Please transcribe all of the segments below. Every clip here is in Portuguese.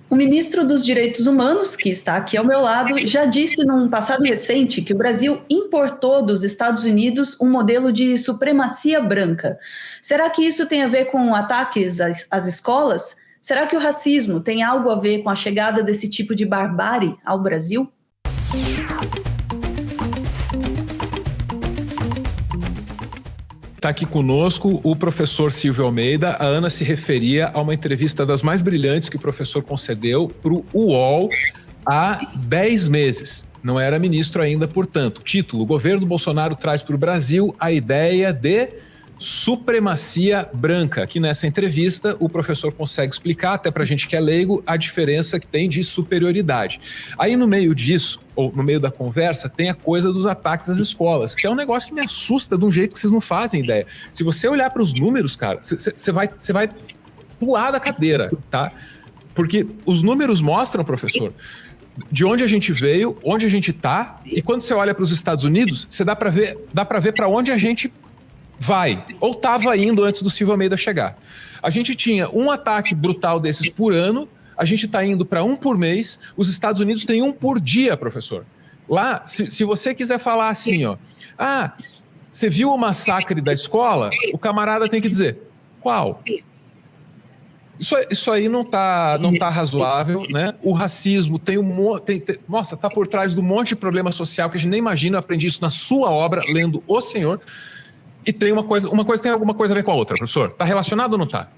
O ministro dos Direitos Humanos, que está aqui ao meu lado, já disse num passado recente que o Brasil importou dos Estados Unidos um modelo de supremacia branca. Será que isso tem a ver com ataques às escolas? Será que o racismo tem algo a ver com a chegada desse tipo de barbárie ao Brasil? Está aqui conosco o professor Silvio Almeida. A Ana se referia a uma entrevista das mais brilhantes que o professor concedeu para o UOL há 10 meses. Não era ministro ainda, portanto. Título: o governo Bolsonaro traz para o Brasil a ideia de supremacia branca. Aqui nessa entrevista, o professor consegue explicar, até para a gente que é leigo, a diferença que tem de superioridade. Aí no meio disso, ou no meio da conversa, tem a coisa dos ataques às escolas, que é um negócio que me assusta de um jeito que vocês não fazem ideia. Se você olhar para os números, cara, você vai pular da cadeira, tá? Porque os números mostram, professor, de onde a gente veio, onde a gente está, e quando você olha para os Estados Unidos, você dá para ver para onde a gente vai, ou estava indo antes do Silvio Almeida chegar. A gente tinha um ataque brutal desses por ano, a gente está indo para um por mês, os Estados Unidos têm um por dia, professor. Lá, se você quiser falar assim, ó, você viu o massacre da escola? O camarada tem que dizer, qual? Isso aí não tá razoável, né? O racismo nossa, tá por trás de um monte de problema social que a gente nem imagina. Eu aprendi isso na sua obra, lendo O Senhor. E tem uma coisa tem alguma coisa a ver com a outra, professor? Está relacionado ou não está?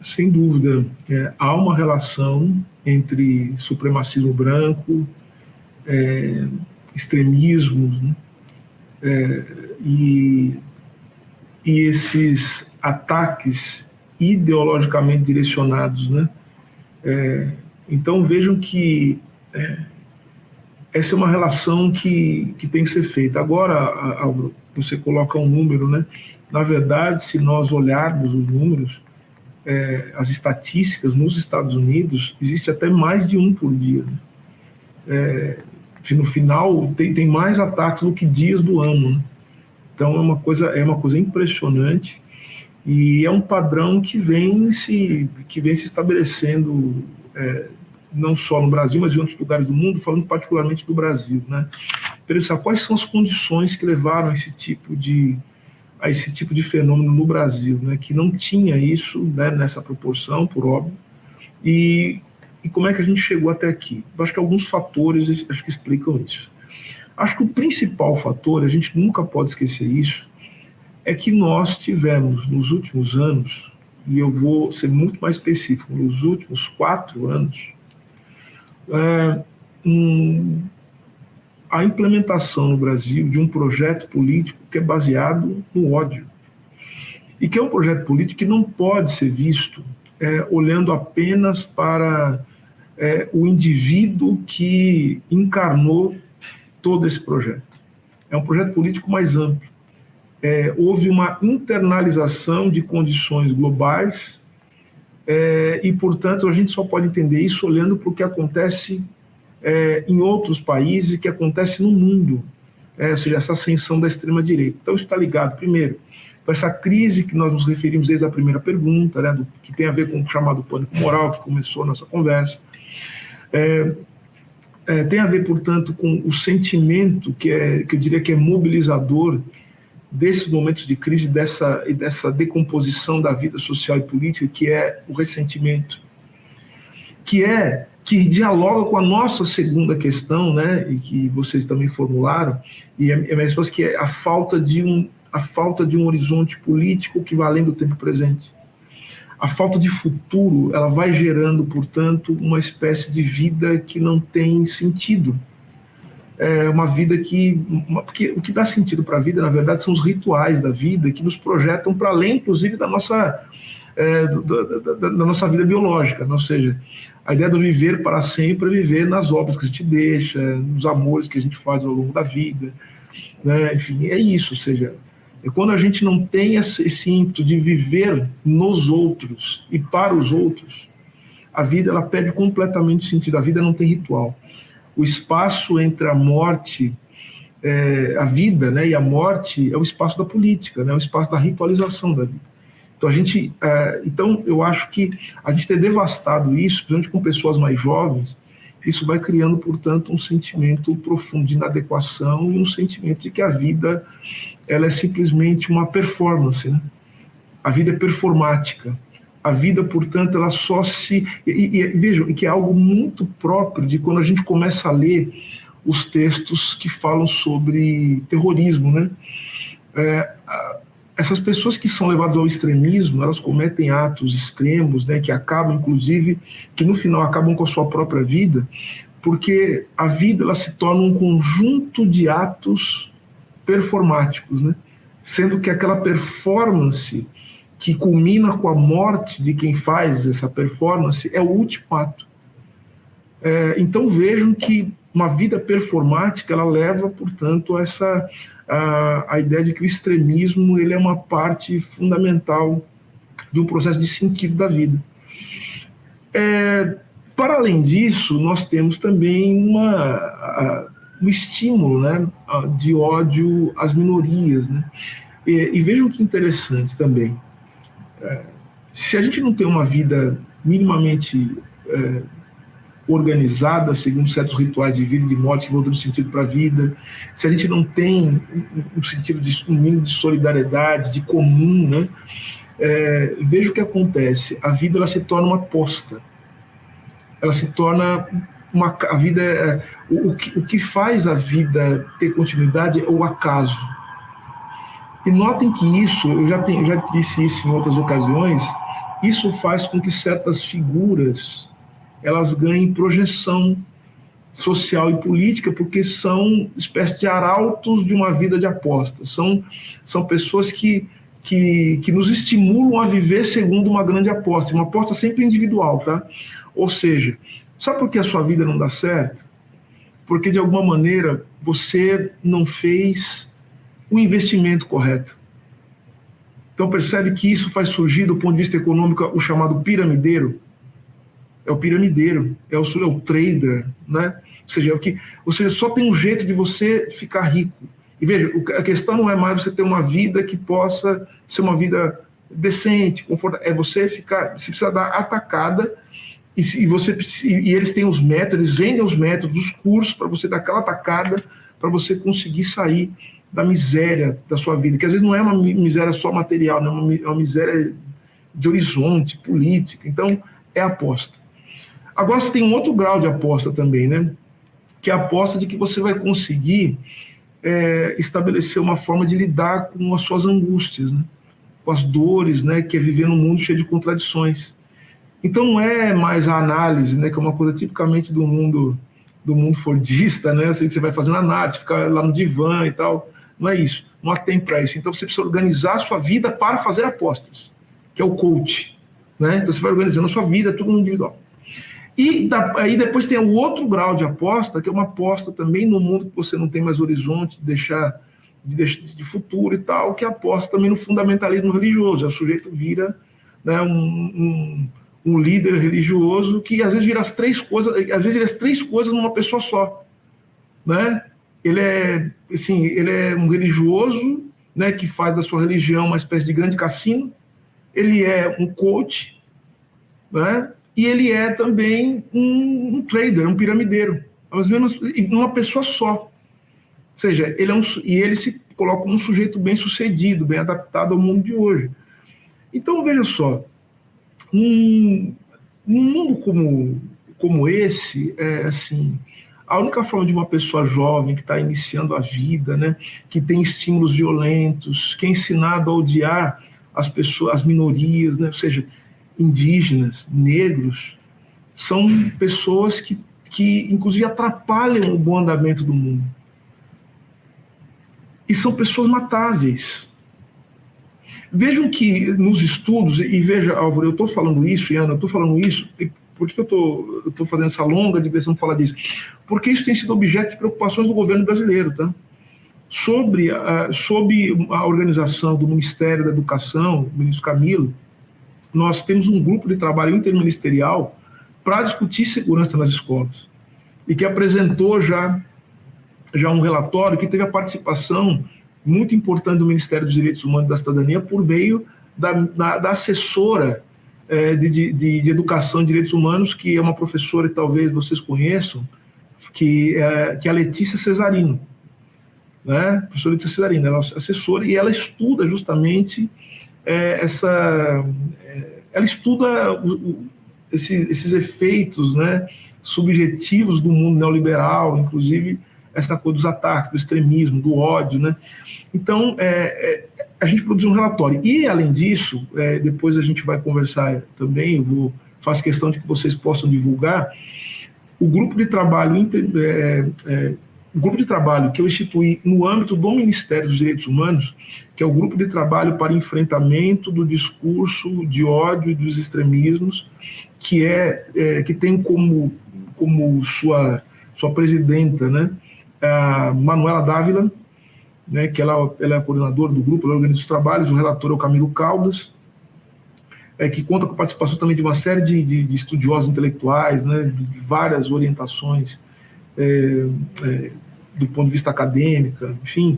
Sem dúvida. Há uma relação entre supremacismo branco, extremismos, né? E esses ataques ideologicamente direcionados, né? Então vejam que essa é uma relação que tem que ser feita. Agora, Álvaro, você coloca um número, né? Na verdade, se nós olharmos os números, as estatísticas nos Estados Unidos, existe até mais de um por dia, né? No final, tem mais ataques do que dias do ano, né? Então, é uma coisa impressionante e é um padrão que vem se estabelecendo não só no Brasil, mas em outros lugares do mundo, falando particularmente do Brasil, né? Pensar quais são as condições que levaram a esse tipo de fenômeno no Brasil, né? Que não tinha isso, né, nessa proporção, por óbvio, e como é que a gente chegou até aqui. Eu acho que alguns fatores acho que explicam isso. Acho que o principal fator, a gente nunca pode esquecer isso, é que nós tivemos nos últimos anos, e eu vou ser muito mais específico, nos últimos 4 anos, a implementação no Brasil de um projeto político que é baseado no ódio. E que é um projeto político que não pode ser visto olhando apenas para o indivíduo que encarnou todo esse projeto. É um projeto político mais amplo. Houve uma internalização de condições globais e, portanto, a gente só pode entender isso olhando para o que acontece em outros países e que acontece no mundo, ou seja, essa ascensão da extrema-direita. Então, isso está ligado, primeiro, com essa crise que nós nos referimos desde a primeira pergunta, né, que tem a ver com o chamado pânico moral, que começou a nossa conversa. Tem a ver, portanto, com o sentimento que eu diria que é mobilizador desses momentos de crise, dessa decomposição da vida social e política, que é o ressentimento, que dialoga com a nossa segunda questão, né, e que vocês também formularam, e a minha resposta que é a falta de um horizonte político que vai além do tempo presente. A falta de futuro, ela vai gerando, portanto, uma espécie de vida que não tem sentido. Uma vida porque o que dá sentido para a vida, na verdade, são os rituais da vida que nos projetam para além, inclusive, da nossa vida biológica, ou seja, a ideia do viver para sempre é viver nas obras que a gente deixa, nos amores que a gente faz ao longo da vida, né? Enfim, é isso, ou seja, quando a gente não tem esse ímpeto de viver nos outros e para os outros, a vida ela perde completamente o sentido, a vida não tem ritual. O espaço entre a morte, a vida, né, e a morte é o espaço da política, né, é o espaço da ritualização da vida. Então, eu acho que a gente ter devastado isso, principalmente com pessoas mais jovens, isso vai criando, portanto, um sentimento profundo de inadequação e um sentimento de que a vida ela é simplesmente uma performance, né? A vida é performática. A vida, portanto, ela só se... Vejam, que é algo muito próprio de quando a gente começa a ler os textos que falam sobre terrorismo, né? Essas pessoas que são levadas ao extremismo, elas cometem atos extremos, né, que acabam, inclusive, que no final acabam com a sua própria vida, porque a vida ela se torna um conjunto de atos performáticos, né? Sendo que aquela performance que culmina com a morte de quem faz essa performance é o último ato. Então vejam que uma vida performática ela leva, portanto, a ideia de que o extremismo ele é uma parte fundamental de um processo de sentido da vida. Para além disso, nós temos também um estímulo, né, de ódio às minorias, né? E vejam que interessante também. Se a gente não tem uma vida minimamente organizada, segundo certos rituais de vida e de morte que vão dando sentido para a vida, se a gente não tem um sentido um mínimo de solidariedade, de comum, né? Veja o que acontece. A vida ela se torna uma aposta. Ela se torna a vida. O que faz a vida ter continuidade é o acaso. E notem que isso, eu já disse isso em outras ocasiões, isso faz com que certas figuras elas ganhem projeção social e política, porque são espécies de arautos de uma vida de aposta. São pessoas que nos estimulam a viver segundo uma grande aposta, uma aposta sempre individual, tá? Ou seja, sabe por que a sua vida não dá certo? Porque, de alguma maneira, você não fez o investimento correto. Então, percebe que isso faz surgir, do ponto de vista econômico, o chamado piramideiro. É o piramideiro, é o trader, né? Ou seja, só tem um jeito de você ficar rico. E veja, a questão não é mais você ter uma vida que possa ser uma vida decente, confortável. Você precisa dar atacada, e eles têm os métodos, eles vendem os métodos, os cursos para você dar aquela atacada, para você conseguir sair da miséria da sua vida, que às vezes não é uma miséria só material, não é uma miséria de horizonte, política. Então, é aposta. Agora você tem um outro grau de aposta também, né? Que é a aposta de que você vai conseguir estabelecer uma forma de lidar com as suas angústias, né? Com as dores, né? Que é viver num mundo cheio de contradições. Então não é mais a análise, né? Que é uma coisa tipicamente do mundo fordista, né? Assim, que você vai fazendo análise, fica lá no divã e tal. Não é isso. Não há tempo para isso. Então você precisa organizar a sua vida para fazer apostas, que é o coach, né? Então você vai organizando a sua vida, tudo no individual. E aí depois tem o outro grau de aposta, que é uma aposta também no mundo que você não tem mais horizonte, de futuro e tal, que é a aposta também no fundamentalismo religioso. O sujeito vira, né, um líder religioso que às vezes vira as três coisas numa pessoa só, né? Ele é um religioso, né, que faz da sua religião uma espécie de grande cassino. Ele é um coach, né? E ele é também um trader, um piramideiro, às vezes uma pessoa só. Ou seja, ele se coloca como um sujeito bem sucedido, bem adaptado ao mundo de hoje. Então, veja só, num mundo como esse, a única forma de uma pessoa jovem que está iniciando a vida, né, que tem estímulos violentos, que é ensinado a odiar as pessoas, as minorias, né, ou seja, indígenas, negros, são pessoas que inclusive atrapalham o bom andamento do mundo. E são pessoas matáveis. Vejam que nos estudos, e veja, Álvaro, eu estou falando isso, e Ana, eu estou falando isso, e por que eu estou fazendo essa longa digressão para falar disso? Porque isso tem sido objeto de preocupações do governo brasileiro, tá? Sob a organização do Ministério da Educação, do ministro Camilo, nós temos um grupo de trabalho interministerial para discutir segurança nas escolas, e que apresentou já um relatório que teve a participação muito importante do Ministério dos Direitos Humanos e da Cidadania por meio da assessora de Educação e Direitos Humanos, que é uma professora que talvez vocês conheçam, que é a Letícia Cesarino. Né? Professora Letícia Cesarino, ela é assessora e ela estuda justamente ela estuda esses efeitos, né, subjetivos do mundo neoliberal, inclusive essa coisa dos ataques, do extremismo, do ódio, né? Então, a gente produziu um relatório. E, além disso, depois a gente vai conversar também, faço questão de que vocês possam divulgar, o grupo de trabalho que eu instituí no âmbito do Ministério dos Direitos Humanos, que é o grupo de trabalho para enfrentamento do discurso de ódio e dos extremismos, que tem como sua presidenta, né, a Manuela Dávila, né, que ela é a coordenadora do grupo, ela organiza os trabalhos, o relator é o Camilo Caldas, que conta com a participação também de uma série de estudiosos intelectuais, né, de várias orientações do ponto de vista acadêmico, enfim,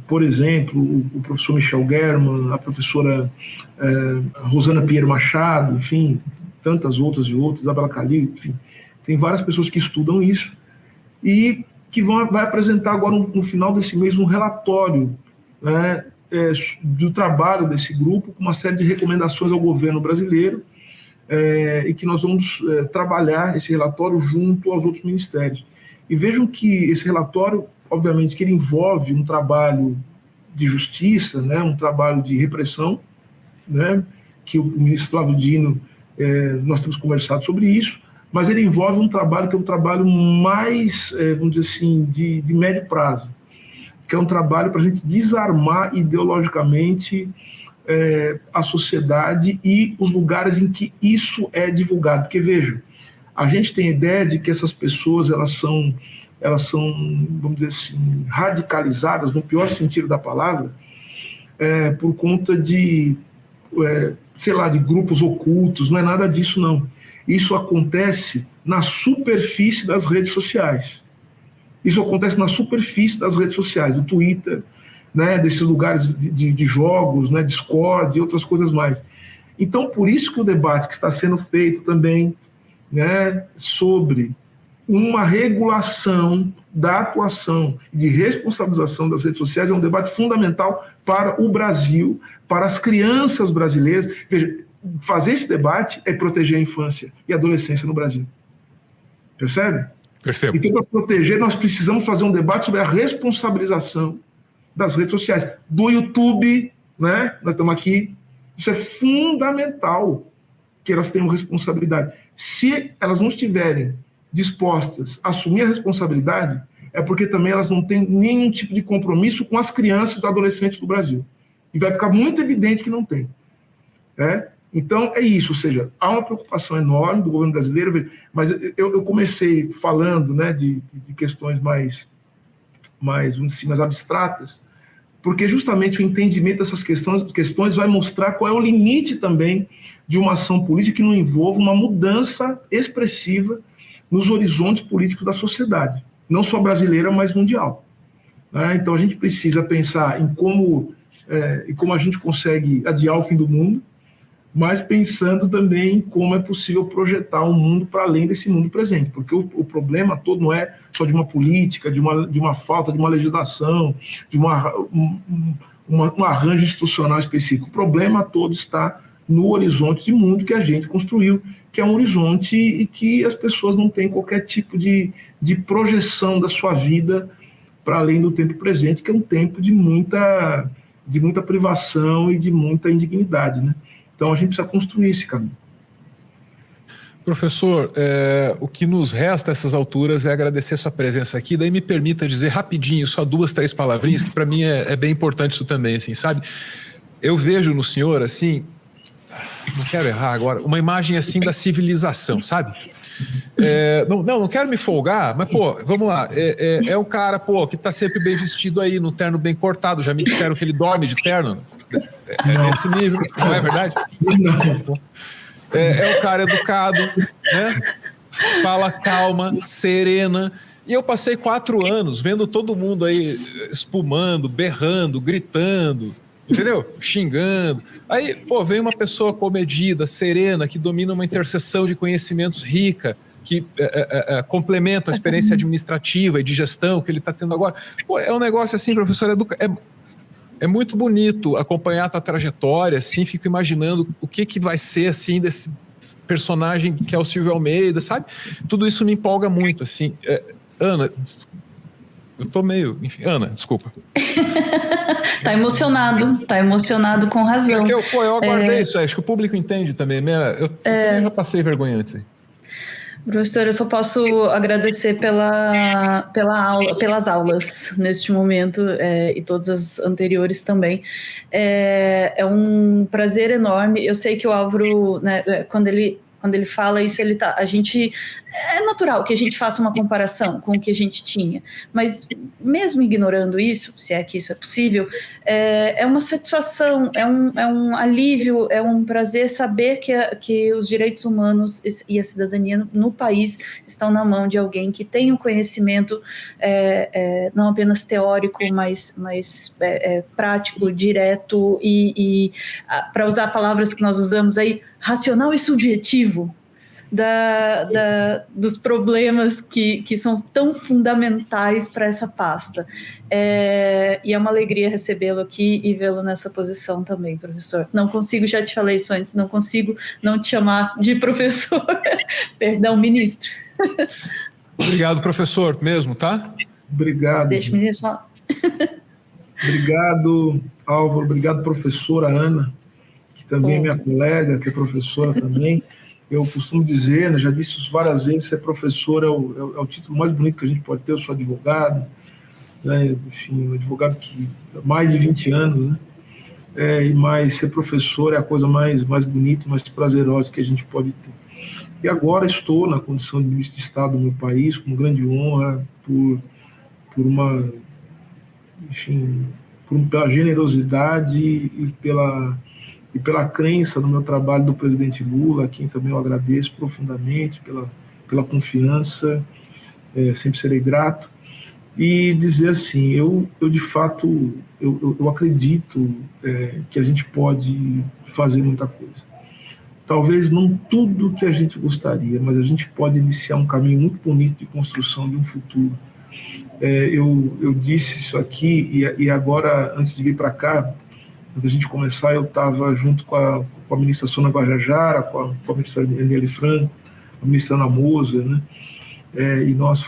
por exemplo, o professor Michel German, a professora Rosana Pierre Machado, enfim, tantas outras, Isabela Calil, enfim, tem várias pessoas que estudam isso e que vai apresentar agora no final desse mês um relatório, né, do trabalho desse grupo, com uma série de recomendações ao governo brasileiro, e que nós vamos trabalhar esse relatório junto aos outros ministérios. E vejam que esse relatório, obviamente, que ele envolve um trabalho de justiça, né, um trabalho de repressão, né, que o ministro Flávio Dino, nós temos conversado sobre isso, mas ele envolve um trabalho que é um trabalho mais, vamos dizer assim, de médio prazo, que é um trabalho para a gente desarmar ideologicamente a sociedade e os lugares em que isso é divulgado. Porque, vejam, a gente tem a ideia de que essas pessoas elas são, vamos dizer assim, radicalizadas, no pior sentido da palavra, por conta de, de grupos ocultos. Não é nada disso, não. Isso acontece na superfície das redes sociais. Isso acontece na superfície das redes sociais, do Twitter, né, desses lugares de jogos, né, Discord e outras coisas mais. Então, por isso que o debate que está sendo feito também, né, sobre uma regulação da atuação e de responsabilização das redes sociais é um debate fundamental para o Brasil, para as crianças brasileiras. Veja, fazer esse debate é proteger a infância e a adolescência no Brasil. Percebe? Percebo. Então, para proteger, nós precisamos fazer um debate sobre a responsabilização das redes sociais, do YouTube, né? Nós estamos aqui. Isso é fundamental, que elas tenham responsabilidade. Se elas não estiverem dispostas a assumir a responsabilidade, é porque também elas não têm nenhum tipo de compromisso com as crianças e adolescentes do Brasil. E vai ficar muito evidente que não tem. Então, é isso, ou seja, há uma preocupação enorme do governo brasileiro, mas eu comecei falando, né, de questões mais abstratas, porque justamente o entendimento dessas questões vai mostrar qual é o limite também de uma ação política que não envolva uma mudança expressiva nos horizontes políticos da sociedade, não só brasileira, mas mundial. Então, a gente precisa pensar em como a gente consegue adiar o fim do mundo, mas pensando também em como é possível projetar um mundo para além desse mundo presente, porque o problema todo não é só de uma política, de uma falta de uma legislação, de um arranjo institucional específico. O problema todo está no horizonte de mundo que a gente construiu, que é um horizonte e que as pessoas não têm qualquer tipo de projeção da sua vida para além do tempo presente, que é um tempo de muita privação e de muita indignidade, né? Então, a gente precisa construir esse caminho. Professor, o que nos resta a essas alturas é agradecer sua presença aqui. Daí me permita dizer rapidinho, só 2, 3 palavrinhas, que para mim é bem importante isso também, assim, sabe? Eu vejo no senhor, assim, não quero errar agora, uma imagem assim da civilização, sabe? Não quero me folgar, mas, vamos lá. É o cara, que tá sempre bem vestido aí, no terno bem cortado. Já me disseram que ele dorme de terno. Nesse nível, não é verdade? Não. É o cara educado, né? Fala calma, serena. E eu passei 4 anos vendo todo mundo aí espumando, berrando, gritando, entendeu? Xingando. Aí, pô, vem uma pessoa comedida, serena, que domina uma interseção de conhecimentos rica, que complementa a experiência administrativa e de gestão que ele está tendo agora. Pô, é um negócio assim, professor, é muito bonito acompanhar a tua trajetória, assim, fico imaginando o que vai ser, assim, desse personagem que é o Silvio Almeida, sabe? Tudo isso me empolga muito, assim. Ana, eu tô meio... Enfim, Ana, desculpa. Tá emocionado com razão. Eu aguardei isso, acho que o público entende também, né? Eu também já passei vergonha antes aí. Professor, eu só posso agradecer pelas aulas neste momento e todas as anteriores também. É um prazer enorme. Eu sei que o Álvaro, né, quando ele fala isso, a gente é natural que a gente faça uma comparação com o que a gente tinha, mas mesmo ignorando isso, se é que isso é possível, é uma satisfação, é um alívio, é um prazer saber que os direitos humanos e a cidadania no país estão na mão de alguém que tem um conhecimento não apenas teórico, mas prático, direto e para usar palavras que nós usamos aí, racional e subjetivo dos problemas que são tão fundamentais para essa pasta. E é uma alegria recebê-lo aqui e vê-lo nessa posição também, professor. Não consigo, já te falei isso antes, não consigo não te chamar de professor. Perdão, ministro. Obrigado, professor, mesmo, tá? Obrigado. Deixa o ministro falar. Obrigado, Álvaro. Obrigado, professora Ana, que também é minha colega, que é professora também. Eu costumo dizer, né, já disse isso várias vezes, ser professor é o título mais bonito que a gente pode ter. Eu sou advogado, né, enfim, um advogado que há mais de 20 anos, né, mas ser professor é a coisa mais bonita e mais prazerosa que a gente pode ter. E agora estou na condição de ministro de Estado do meu país, com grande honra, pela generosidade e pela crença no meu trabalho do presidente Lula, a quem também eu agradeço profundamente pela confiança, sempre serei grato, e dizer assim, eu de fato, eu acredito que a gente pode fazer muita coisa. Talvez não tudo que a gente gostaria, mas a gente pode iniciar um caminho muito bonito de construção de um futuro. Eu disse isso aqui, e agora, antes de vir para cá, antes da gente começar, eu estava junto com a ministra Sônia Guajajara, com a ministra Eliane Franco, a ministra Ana Moser, né? E nós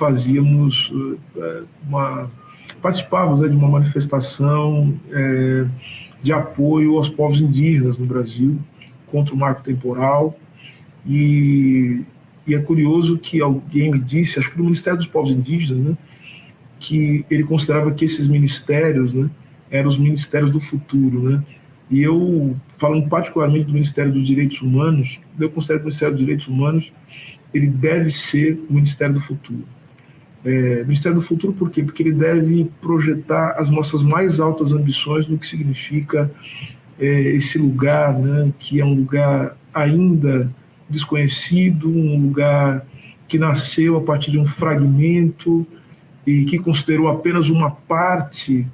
participávamos de uma manifestação de apoio aos povos indígenas no Brasil, contra o marco temporal, e é curioso que alguém me disse, acho que do Ministério dos Povos Indígenas, né, que ele considerava que esses ministérios, né, eram os ministérios do futuro, né? E eu, falando particularmente do Ministério dos Direitos Humanos, eu considero que o Ministério dos Direitos Humanos ele deve ser o Ministério do Futuro. Ministério do Futuro por quê? Porque ele deve projetar as nossas mais altas ambições no que significa esse lugar, né, que é um lugar ainda desconhecido, um lugar que nasceu a partir de um fragmento e que considerou apenas uma parte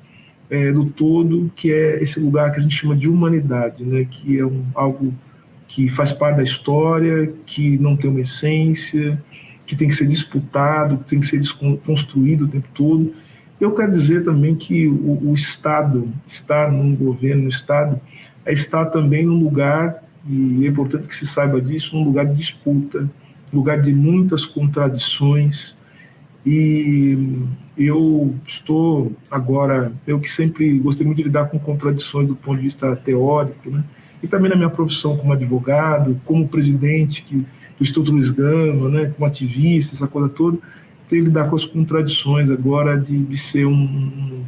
do todo, que é esse lugar que a gente chama de humanidade, né, que é algo que faz parte da história, que não tem uma essência, que tem que ser disputado, que tem que ser construído o tempo todo. Eu quero dizer também que o Estado, estar num governo, no Estado, é estar também num lugar, e é importante que se saiba disso, num lugar de disputa, lugar de muitas contradições. E eu estou agora, eu que sempre gostei muito de lidar com contradições do ponto de vista teórico, né? E também na minha profissão como advogado, como presidente do Instituto Luiz Gama, né? Como ativista, essa coisa toda, tenho que lidar com as contradições agora de ser um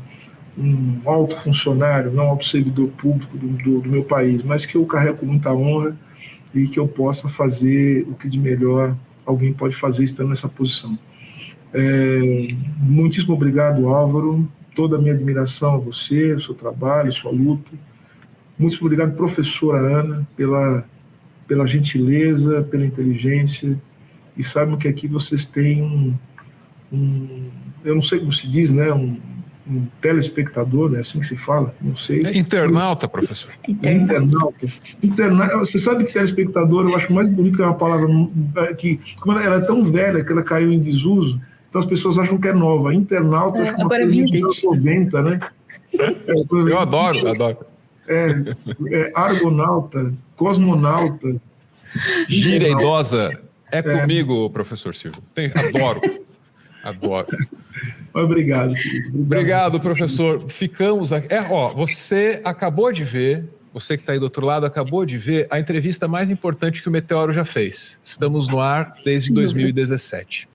alto funcionário, não um alto servidor público do meu país, mas que eu carrego com muita honra e que eu possa fazer o que de melhor alguém pode fazer estando nessa posição. Muitíssimo obrigado, Álvaro, toda a minha admiração a você, o seu trabalho, a sua luta. Muitíssimo obrigado, professora Ana, pela gentileza, pela inteligência, e saibam que aqui vocês têm eu não sei como se diz, né, telespectador, é assim que se fala? Não sei. É internauta, professor. Internauta. Você sabe que telespectador eu acho mais bonito que é uma palavra que como ela é tão velha que ela caiu em desuso, então as pessoas acham que é nova. Internauta, acho que agora é vintage. 90, né? Eu adoro. Argonauta, cosmonauta. Gíria idosa é comigo, professor Silvio. Adoro. Obrigado, querido. Obrigado, professor. Ficamos aqui. Você acabou de ver, você que está aí do outro lado, acabou de ver a entrevista mais importante que o Meteoro já fez. Estamos no ar desde 2017.